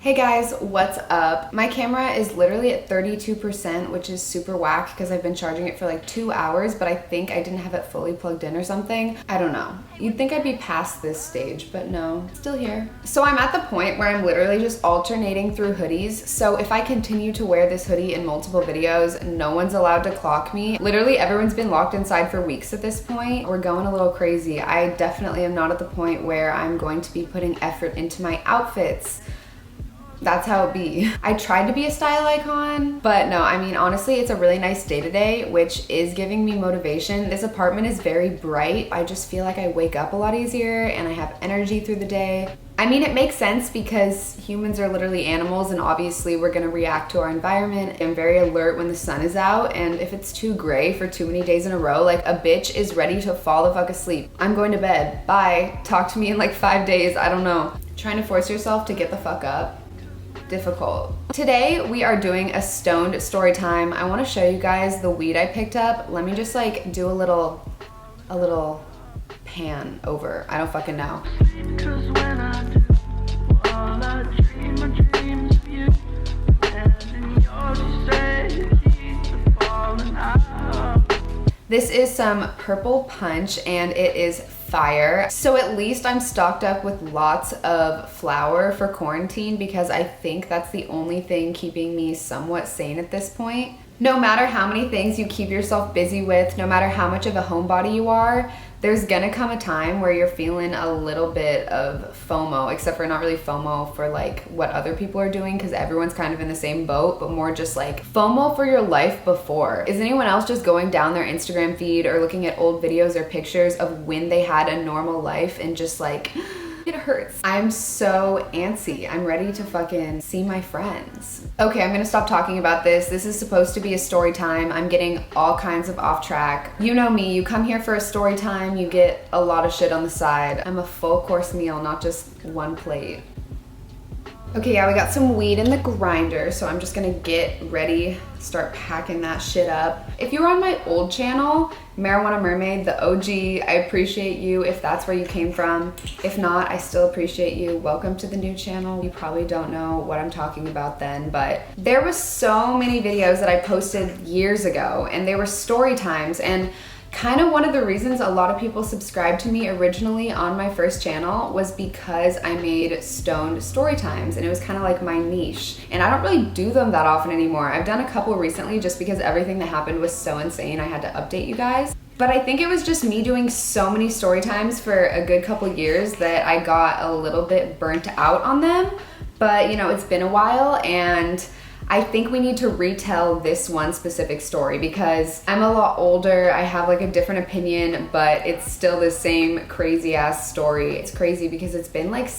Hey guys, what's up? My camera is literally at 32%, which is super whack because I've been charging it for like 2 hours, but I think I didn't have it fully plugged in or something. I don't know. You'd think I'd be past this stage, but no, still here. So I'm at the point where I'm literally just alternating through hoodies. So if I continue to wear this hoodie in multiple videos, no one's allowed to clock me. Literally everyone's been locked inside for weeks at this point. We're going a little crazy. I definitely am not at the point where I'm going to be putting effort into my outfits. That's how it be. I tried to be a style icon, but no, I mean, honestly, it's a really nice day today, which is giving me motivation. This apartment is very bright. I just feel like I wake up a lot easier and I have energy through the day. I mean, it makes sense because humans are literally animals and obviously we're gonna react to our environment. I'm very alert when the sun is out, and if it's too gray for too many days in a row, like a bitch is ready to fall the fuck asleep. I'm going to bed, bye. Talk to me in like 5 days, I don't know. Trying to force yourself to get the fuck up. Difficult. Today we are doing a stoned story time. I want to show you guys the weed I picked up. Let me just like do a little pan over. I don't fucking know. This is some purple punch and it is fire. So at least I'm stocked up with lots of flour for quarantine because I think that's the only thing keeping me somewhat sane at this point. No matter how many things you keep yourself busy with, no matter how much of a homebody you are, there's gonna come a time where you're feeling a little bit of FOMO, except for not really FOMO for like what other people are doing because everyone's kind of in the same boat, but more just like FOMO for your life before. Is anyone else just going down their Instagram feed or looking at old videos or pictures of when they had a normal life and just like, it hurts. I'm so antsy. I'm ready to fucking see my friends. Okay, I'm gonna stop talking about this. This is supposed to be a story time. I'm getting all kinds of off track. You know me, you come here for a story time, you get a lot of shit on the side. I'm a full course meal, not just one plate. Okay, yeah, we got some weed in the grinder, so I'm just gonna get ready, start packing that shit up. If you were on my old channel, Marijuana Mermaid, the OG, I appreciate you if that's where you came from. If not, I still appreciate you. Welcome to the new channel. You probably don't know what I'm talking about then, but there was so many videos that I posted years ago, and they were story times, and kind of one of the reasons a lot of people subscribed to me originally on my first channel was because I made stoned story times, and it was kind of like my niche. And I don't really do them that often anymore. I've done a couple recently just because everything that happened was so insane I had to update you guys. But I think it was just me doing so many story times for a good couple years that I got a little bit burnt out on them. But you know, it's been a while, and I think we need to retell this one specific story because I'm a lot older, I have like a different opinion, but it's still the same crazy ass story. It's crazy because it's been like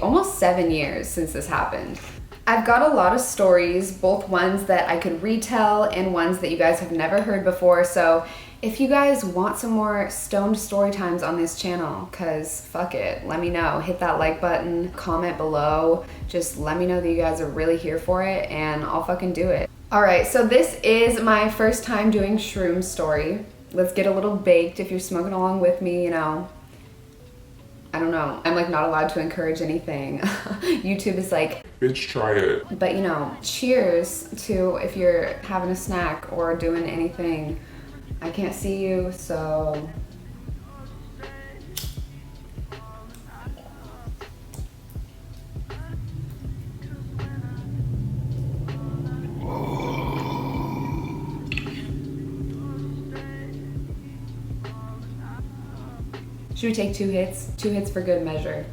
almost 7 years since this happened. I've got a lot of stories, both ones that I could retell and ones that you guys have never heard before, so if you guys want some more stoned story times on this channel, cause fuck it, let me know. Hit that like button, comment below. Just let me know that you guys are really here for it and I'll fucking do it. All right, so this is my first time doing shrooms story. Let's get a little baked. If you're smoking along with me, you know, I don't know. I'm like not allowed to encourage anything. YouTube is like, bitch, try it. But you know, cheers to if you're having a snack or doing anything. I can't see you, so. Should we take 2 hits? 2 hits for good measure.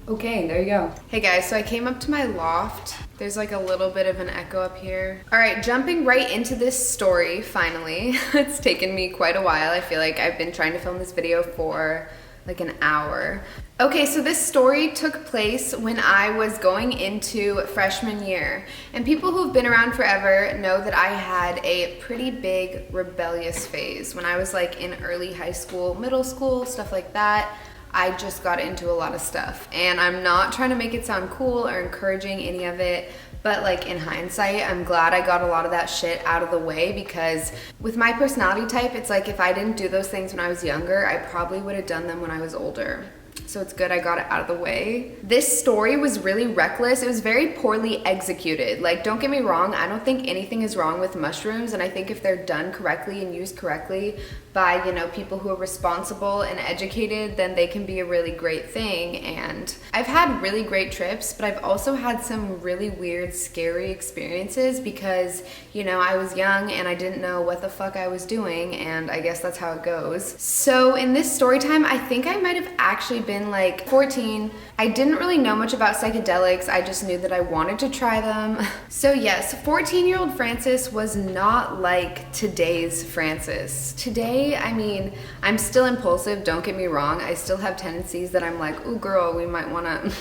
Okay, there you go. Hey guys, so I came up to my loft. There's like a little bit of an echo up here. All right, jumping right into this story, finally. It's taken me quite a while. I feel like I've been trying to film this video for like an hour. Okay, so this story took place when I was going into freshman year. And people who've been around forever know that I had a pretty big rebellious phase. When I was like in early high school, middle school, stuff like that, I just got into a lot of stuff. And I'm not trying to make it sound cool or encouraging any of it, But like in hindsight, I'm glad I got a lot of that shit out of the way, because with my personality type, it's like if I didn't do those things when I was younger, I probably would have done them when I was older. So it's good I got it out of the way. This story was really reckless. It was very poorly executed. Like, don't get me wrong, I don't think anything is wrong with mushrooms, and I think if they're done correctly and used correctly by, you know, people who are responsible and educated, then they can be a really great thing. And I've had really great trips, but I've also had some really weird, scary experiences because, you know, I was young and I didn't know what the fuck I was doing, and I guess that's how it goes. So in this story time, I think I might have actually been like 14. I didn't really know much about psychedelics. I just knew that I wanted to try them. So yes, 14-year-old Frances was not like today's Frances. Today, I mean, I'm still impulsive, don't get me wrong. I still have tendencies that I'm like, ooh girl, we might wanna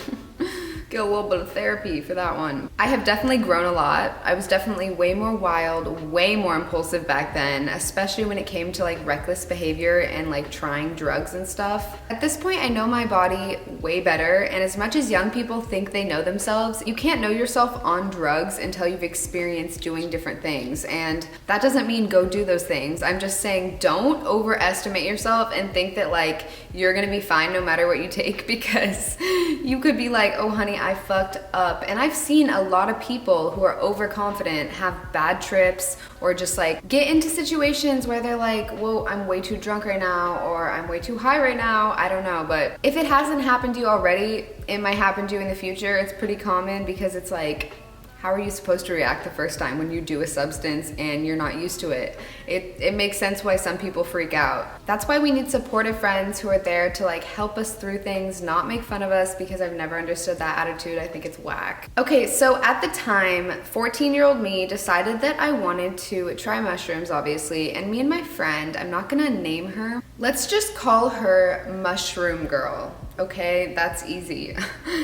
get a little bit of therapy for that one. I have definitely grown a lot. I was definitely way more wild, way more impulsive back then, especially when it came to like reckless behavior and like trying drugs and stuff. At this point, I know my body way better, and as much as young people think they know themselves, you can't know yourself on drugs until you've experienced doing different things. And that doesn't mean go do those things. I'm just saying don't overestimate yourself and think that like you're gonna be fine no matter what you take, because you could be like, oh honey, I fucked up. And I've seen a lot of people who are overconfident have bad trips, or just like get into situations where they're like, whoa, I'm way too drunk right now, or I'm way too high right now. I don't know, but if it hasn't happened to you already, it might happen to you in the future. It's pretty common, because it's like, how are you supposed to react the first time when you do a substance and you're not used to it? It makes sense why some people freak out. That's why we need supportive friends who are there to like help us through things, not make fun of us, because I've never understood that attitude. I think it's whack. Okay, so at the time, 14-year-old me decided that I wanted to try mushrooms, obviously, and me and my friend, I'm not gonna name her, let's just call her Mushroom Girl. Okay, that's easy.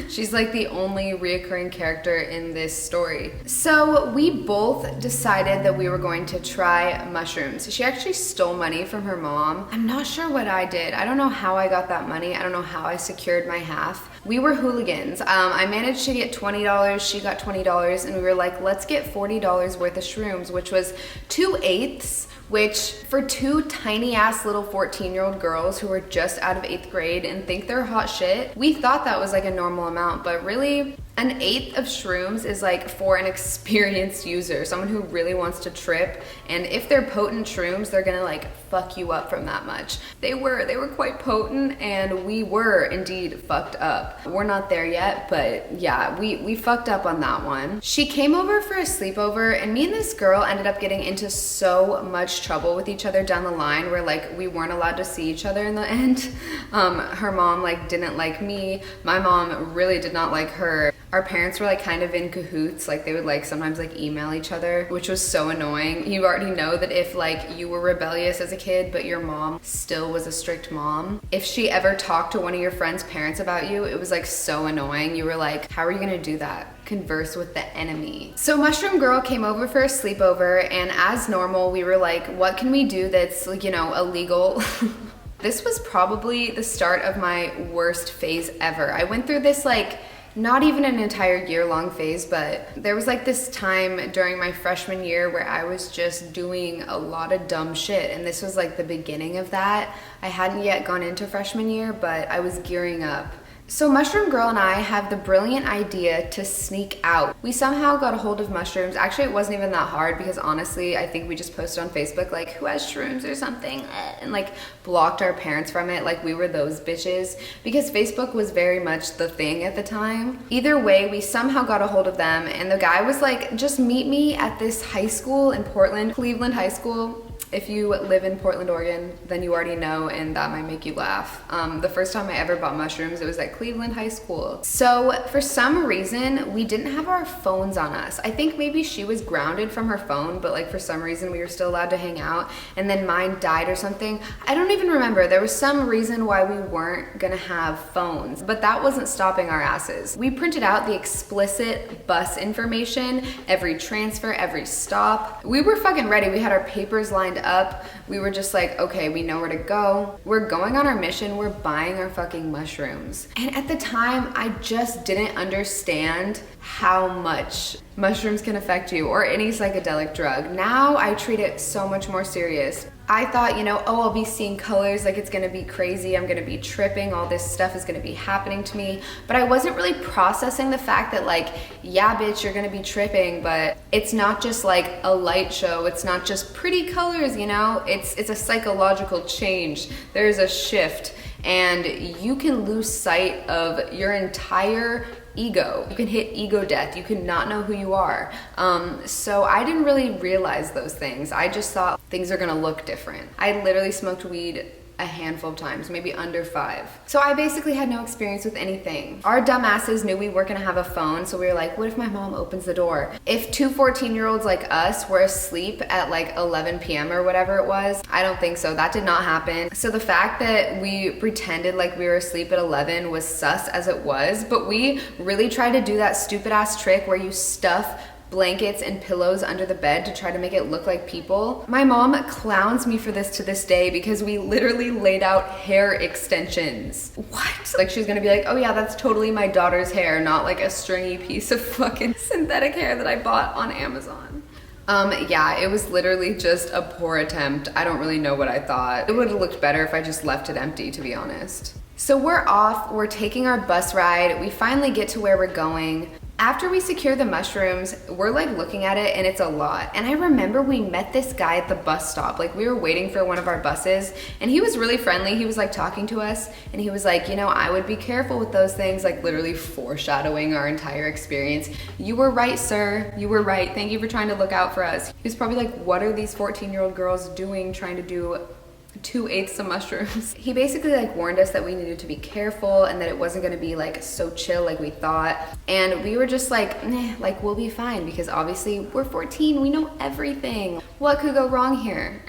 She's like the only reoccurring character in this story. So we both decided that we were going to try mushrooms. She actually stole money from her mom. I'm not sure what I did. I don't know how I got that money. I don't know how I secured my half. We were hooligans. I managed to get $20, she got $20, and we were like, let's get $40 worth of shrooms, which was 2/8, which for two tiny ass little 14-year-old girls who are just out of 8th grade and think they're hot shit, we thought that was like a normal amount, but really, an 1/8 of shrooms is like for an experienced user, someone who really wants to trip, and if they're potent shrooms, they're gonna like fuck you up from that much. They were quite potent, and we were indeed fucked up. We're not there yet, but yeah, we fucked up on that one. She came over for a sleepover, and me and this girl ended up getting into so much trouble with each other down the line, where like we weren't allowed to see each other in the end. Her mom like didn't like me, my mom really did not like her. Our parents were like kind of in cahoots, like they would like sometimes like email each other, which was so annoying. You already know that if like you were rebellious as a kid but your mom still was a strict mom, if she ever talked to one of your friends' parents about you, it was like so annoying. You were like, how are you gonna do that? Converse with the enemy. So Mushroom Girl came over for a sleepover, and as normal we were like, what can we do that's, you know, illegal? This was probably the start of my worst phase ever. I went through this like not even an entire year-long phase, but there was like this time during my freshman year where I was just doing a lot of dumb shit, and this was like the beginning of that. I hadn't yet gone into freshman year, but I was gearing up. So Mushroom Girl and I have the brilliant idea to sneak out. We somehow got a hold of mushrooms. Actually, it wasn't even that hard, because honestly, I think we just posted on Facebook like, who has shrooms or something, and like blocked our parents from it, like we were those bitches, because Facebook was very much the thing at the time. Either way, we somehow got a hold of them, and the guy was like, just meet me at this high school in Portland, Cleveland High School. If you live in Portland, Oregon, then you already know, and that might make you laugh. The first time I ever bought mushrooms, it was at Cleveland High School. So for some reason, we didn't have our phones on us. I think maybe she was grounded from her phone, but like for some reason we were still allowed to hang out, and then mine died or something. I don't even remember. There was some reason why we weren't gonna have phones, but that wasn't stopping our asses. We printed out the explicit bus information, every transfer, every stop. We were fucking ready. We had our papers lined up, we were just like, okay, we know where to go. We're going on our mission. We're buying our fucking mushrooms. And at the time, I just didn't understand how much mushrooms can affect you, or any psychedelic drug. Now I treat it so much more serious. I thought, you know, oh, I'll be seeing colors, like it's gonna be crazy, I'm gonna be tripping, all this stuff is gonna be happening to me. But I wasn't really processing the fact that, like, yeah, bitch, you're gonna be tripping, but it's not just like a light show, it's not just pretty colors, you know? It's a psychological change. There's a shift, and you can lose sight of your entire ego. You can hit ego death. You can not know who you are. So I didn't really realize those things. I just thought things are gonna look different. I literally smoked weed a handful of times, maybe under 5. So I basically had no experience with anything. Our dumbasses knew we weren't gonna have a phone, so we were like, what if my mom opens the door? If 2 14-year-olds like us were asleep at like 11 p.m. or whatever it was, I don't think so. That did not happen. So the fact that we pretended like we were asleep at 11 was sus as it was, but we really tried to do that stupid ass trick where you stuff blankets and pillows under the bed to try to make it look like people. My mom clowns me for this to this day because we literally laid out hair extensions. What? Like, she's gonna be like, oh yeah, that's totally my daughter's hair, not like a stringy piece of fucking synthetic hair that I bought on Amazon. Yeah, it was literally just a poor attempt. I don't really know what I thought. It would have looked better if I just left it empty, to be honest. So we're off, we're taking our bus ride. We finally get to where we're going. After we secure the mushrooms, we're like looking at it and it's a lot. And I remember we met this guy at the bus stop. Like, we were waiting for one of our buses and he was really friendly. He was like talking to us and he was like, you know, I would be careful with those things, like literally foreshadowing our entire experience. You were right, sir. You were right. Thank you for trying to look out for us. He was probably like, what are these 14-year-old girls doing trying to do 2/8 of mushrooms? He basically like warned us that we needed to be careful and that it wasn't gonna be like so chill like we thought. And we were just like, nah, like we'll be fine because obviously we're 14, we know everything. What could go wrong here?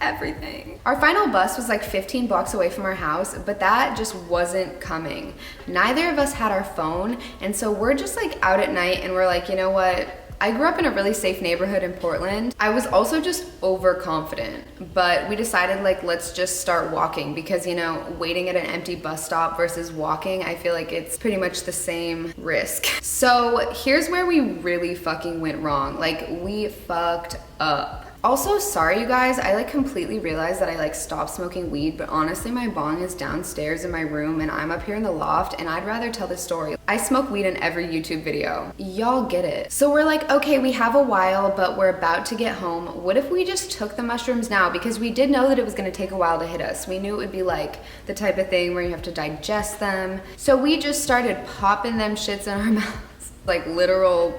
Everything. Our final bus was like 15 blocks away from our house, but that just wasn't coming. Neither of us had our phone, and so we're just like out at night and we're like, you know what? I grew up in a really safe neighborhood in Portland. I was also just overconfident, but we decided like, let's just start walking because, you know, waiting at an empty bus stop versus walking, I feel like it's pretty much the same risk. So here's where we really fucking went wrong. Like, we fucked up. Also, sorry you guys, I like completely realized that I like stopped smoking weed, but honestly my bong is downstairs in my room and I'm up here in the loft and I'd rather tell this story. I smoke weed in every YouTube video. Y'all get it. So we're like, okay, we have a while, but we're about to get home. What if we just took the mushrooms now? Because we did know that it was gonna take a while to hit us. We knew it would be like the type of thing where you have to digest them. So we just started popping them shits in our mouths, like literal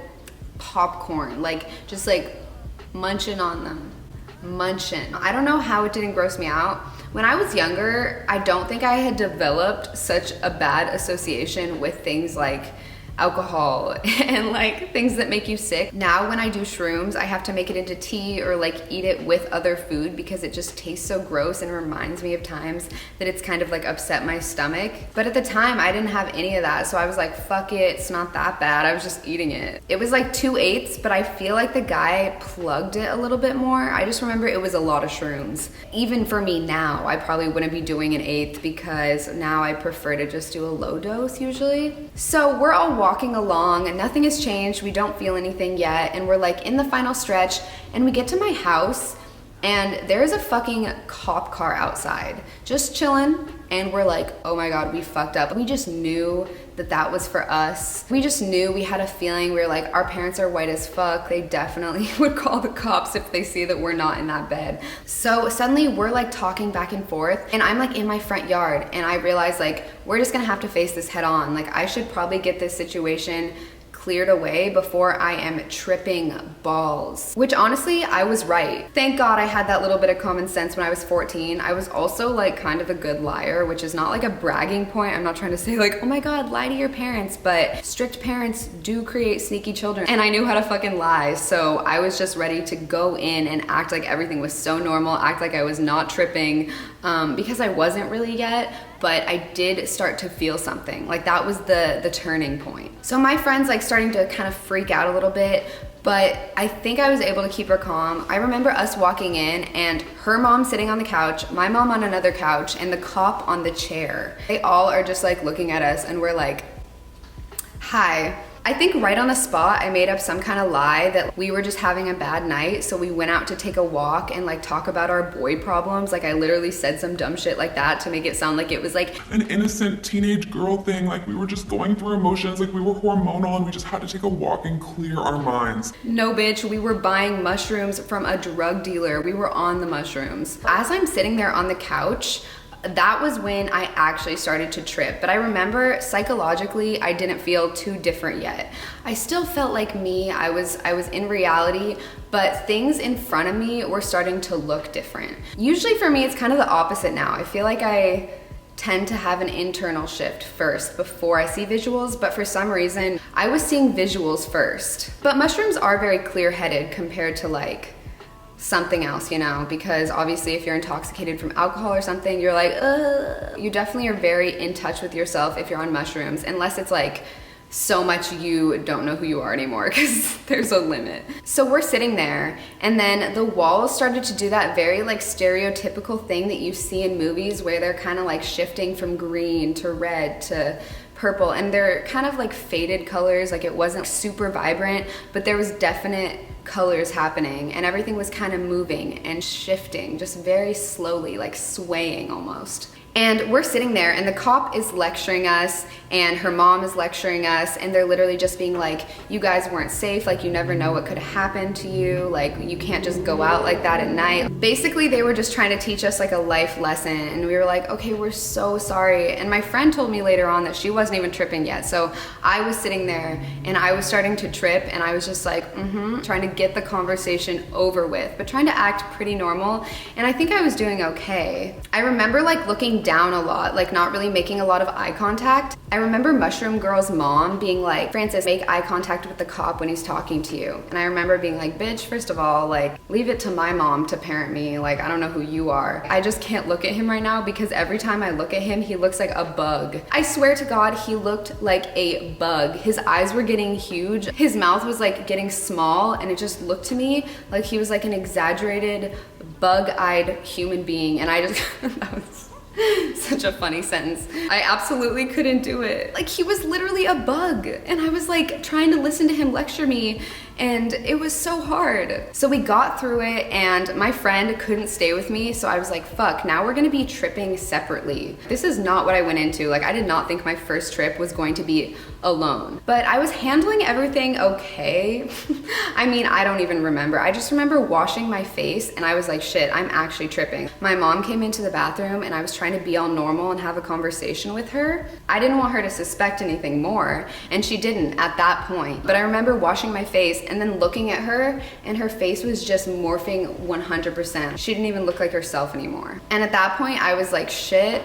popcorn, like just like munching on them, munching. I don't know how it didn't gross me out. When I was younger, I don't think I had developed such a bad association with things like alcohol and like things that make you sick. Now when I do shrooms, I have to make it into tea or like eat it with other food because it just tastes so gross and reminds me of times that it's kind of like upset my stomach. But at the time I didn't have any of that, so I was like, fuck it, it's not that bad. I was just eating it. It was like 2/8, but I feel like the guy plugged it a little bit more. I just remember it was a lot of shrooms. Even for me now, I probably wouldn't be doing an 1/8 because now I prefer to just do a low dose usually. So we're all walking along and nothing has changed. We don't feel anything yet. And we're like in the final stretch and we get to my house and there's a fucking cop car outside just chilling. And we're like, oh my God, we fucked up. We just knew that that was for us. We just knew, we had a feeling. We were like, our parents are white as fuck. They definitely would call the cops if they see that we're not in that bed. So suddenly we're like talking back and forth and I'm like in my front yard and I realize like, we're just gonna have to face this head on. Like, I should probably get this situation cleared away before I am tripping balls. Which honestly, I was right. Thank God I had that little bit of common sense when I was 14. I was also like kind of a good liar, which is not like a bragging point. I'm not trying to say like, oh my God, lie to your parents, but strict parents do create sneaky children. And I knew how to fucking lie. So I was just ready to go in and act like everything was so normal, act like I was not tripping, because I wasn't really yet. But I did start to feel something. Like, that was the turning point. So my friend's like starting to kind of freak out a little bit, but I think I was able to keep her calm. I remember us walking in and her mom sitting on the couch, my mom on another couch, and the cop on the chair. They all are just like looking at us and we're like, hi. I think right on the spot, I made up some kind of lie that we were just having a bad night, so we went out to take a walk and like talk about our boy problems. Like I literally said some dumb shit like that to make it sound like it was like an innocent teenage girl thing, like we were just going through emotions, like we were hormonal and we just had to take a walk and clear our minds. No bitch, we were buying mushrooms from a drug dealer. We were on the mushrooms. As I'm sitting there on the couch, that was when I actually started to trip. But I remember psychologically, I didn't feel too different yet. I still felt like me. I was in reality, but things in front of me were starting to look different. Usually for me, it's kind of the opposite now. I feel like I tend to have an internal shift first before I see visuals, but for some reason, I was seeing visuals first. But mushrooms are very clear-headed compared to like something else, you know, because obviously if you're intoxicated from alcohol or something, you're like, ugh. You definitely are very in touch with yourself if you're on mushrooms, unless it's like so much you don't know who you are anymore, because there's a limit. So we're sitting there, and then the walls started to do that very like stereotypical thing that you see in movies where they're kind of like shifting from green to red to purple, and they're kind of like faded colors. Like it wasn't super vibrant, but there was definite colors happening, and everything was kind of moving and shifting just very slowly, like swaying almost. And we're sitting there and the cop is lecturing us and her mom is lecturing us, and they're literally just being like, you guys weren't safe, like you never know what could happen to you, like you can't just go out like that at night. Basically they were just trying to teach us like a life lesson, and we were like, okay, we're so sorry. And my friend told me later on that she wasn't even tripping yet, so I was sitting there and I was starting to trip, and I was just like trying to get the conversation over with, but trying to act pretty normal, and I think I was doing okay. I remember like looking down a lot, like not really making a lot of eye contact. I remember Mushroom Girl's mom being like, Frances, make eye contact with the cop when he's talking to you. And I remember being like, bitch, first of all, like leave it to my mom to parent me. Like I don't know who you are. I just can't look at him right now because every time I look at him, he looks like a bug. I swear to God, he looked like a bug. His eyes were getting huge. His mouth was like getting small, and it just looked to me like he was like an exaggerated bug-eyed human being. And I just, that was such a funny sentence. I absolutely couldn't do it. Like he was literally a bug, and I was like trying to listen to him lecture me, and it was so hard. So we got through it, and my friend couldn't stay with me, so I was like, fuck, now we're gonna be tripping separately. This is not what I went into. Like I did not think my first trip was going to be alone, but I was handling everything okay. I mean, I don't even remember. I just remember washing my face, and I was like, shit, I'm actually tripping. My mom came into the bathroom, and I was trying to be all normal and have a conversation with her. I didn't want her to suspect anything more, and she didn't at that point. But I remember washing my face and then looking at her, and her face was just morphing 100%. She didn't even look like herself anymore. And at that point, I was like, shit,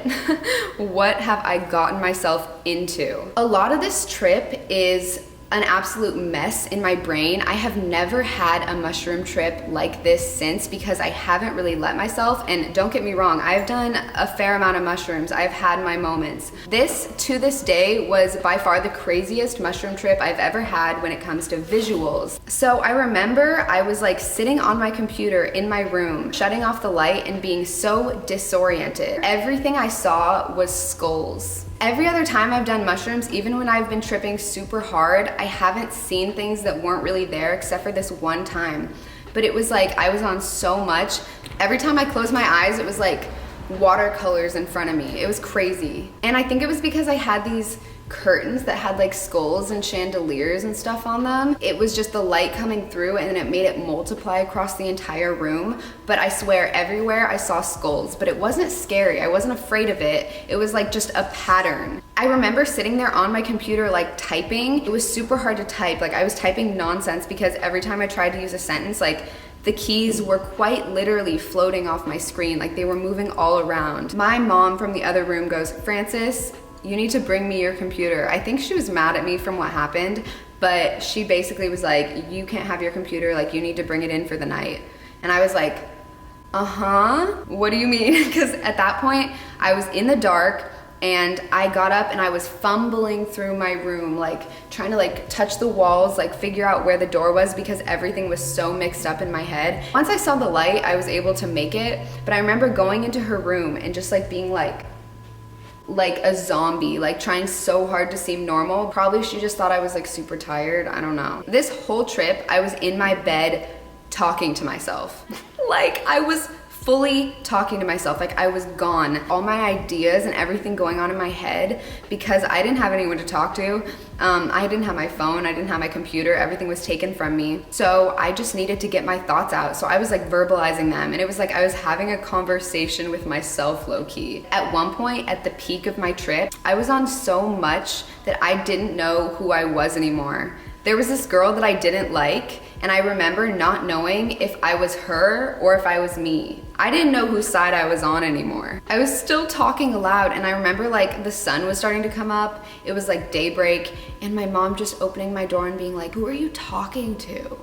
what have I gotten myself into? A lot of this trip is an absolute mess in my brain. I have never had a mushroom trip like this since, because I haven't really let myself. And don't get me wrong, I've done a fair amount of mushrooms. I've had my moments. This, to this day, was by far the craziest mushroom trip I've ever had when it comes to visuals. So I remember I was like sitting on my computer in my room, shutting off the light and being so disoriented. Everything I saw was skulls. Every other time I've done mushrooms, even when I've been tripping super hard, I haven't seen things that weren't really there except for this one time. But it was like I was on so much. Every time I closed my eyes, it was like watercolors in front of me. It was crazy. And I think it was because I had these curtains that had like skulls and chandeliers and stuff on them. It was just the light coming through, and then it made it multiply across the entire room. But I swear, everywhere I saw skulls, but it wasn't scary. I wasn't afraid of it. It was like just a pattern. I remember sitting there on my computer like typing. It was super hard to type. Like I was typing nonsense because every time I tried to use a sentence, like the keys were quite literally floating off my screen. Like they were moving all around. My mom from the other room goes, Frances, you need to bring me your computer. I think she was mad at me from what happened, but she basically was like, you can't have your computer, like you need to bring it in for the night. And I was like, what do you mean? Because at that point I was in the dark, and I got up and I was fumbling through my room, like trying to like touch the walls, like figure out where the door was because everything was so mixed up in my head. Once I saw the light, I was able to make it, but I remember going into her room and just like being like a zombie, like trying so hard to seem normal. Probably she just thought I was like super tired, I don't know. This whole trip, I was in my bed talking to myself. Like I was fully talking to myself, like I was gone. All my ideas and everything going on in my head, because I didn't have anyone to talk to. I didn't have my phone, I didn't have my computer, everything was taken from me. So I just needed to get my thoughts out. So I was like verbalizing them, and it was like I was having a conversation with myself low-key. At one point, at the peak of my trip, I was on so much that I didn't know who I was anymore. There was this girl that I didn't like, and I remember not knowing if I was her or if I was me. I didn't know whose side I was on anymore. I was still talking aloud, and I remember like the sun was starting to come up. It was like daybreak, and my mom just opening my door and being like, "Who are you talking to?"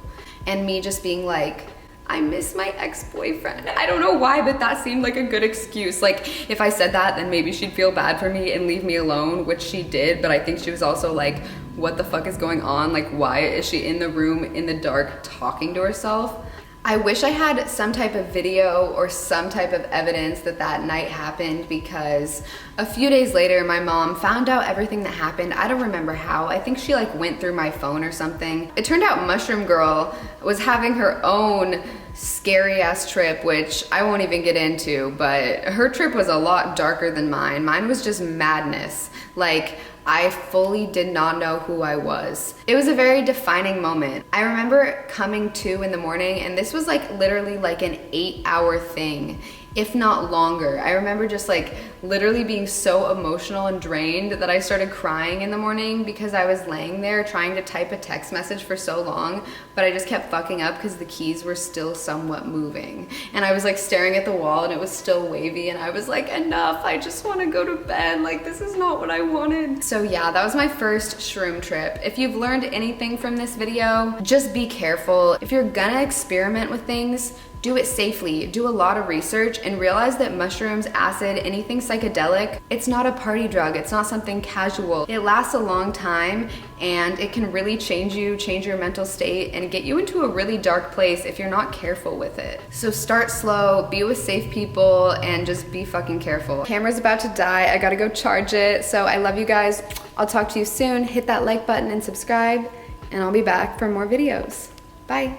And me just being like, "I miss my ex-boyfriend." I don't know why, but that seemed like a good excuse. Like if I said that, then maybe she'd feel bad for me and leave me alone, which she did, but I think she was also like, what the fuck is going on? Like, why is she in the room in the dark talking to herself? I wish I had some type of video or some type of evidence that that night happened, because a few days later, my mom found out everything that happened. I don't remember how. I think she like went through my phone or something. It turned out Mushroom Girl was having her own scary ass trip, which I won't even get into, but her trip was a lot darker than mine. Mine was just madness. Like, I fully did not know who I was. It was a very defining moment. I remember coming to in the morning, and this was like literally like an 8-hour thing, if not longer. I remember just like literally being so emotional and drained that I started crying in the morning because I was laying there trying to type a text message for so long, but I just kept fucking up because the keys were still somewhat moving. And I was like staring at the wall and it was still wavy, and I was like, enough, I just want to go to bed. Like, this is not what I wanted. So yeah, that was my first shroom trip. If you've learned anything from this video, just be careful. If you're gonna experiment with things, do it safely, do a lot of research, and realize that mushrooms, acid, anything psychedelic, it's not a party drug, it's not something casual. It lasts a long time, and it can really change you, change your mental state, and get you into a really dark place if you're not careful with it. So start slow, be with safe people, and just be fucking careful. Camera's about to die, I gotta go charge it, so I love you guys. I'll talk to you soon. Hit that like button and subscribe, and I'll be back for more videos. Bye.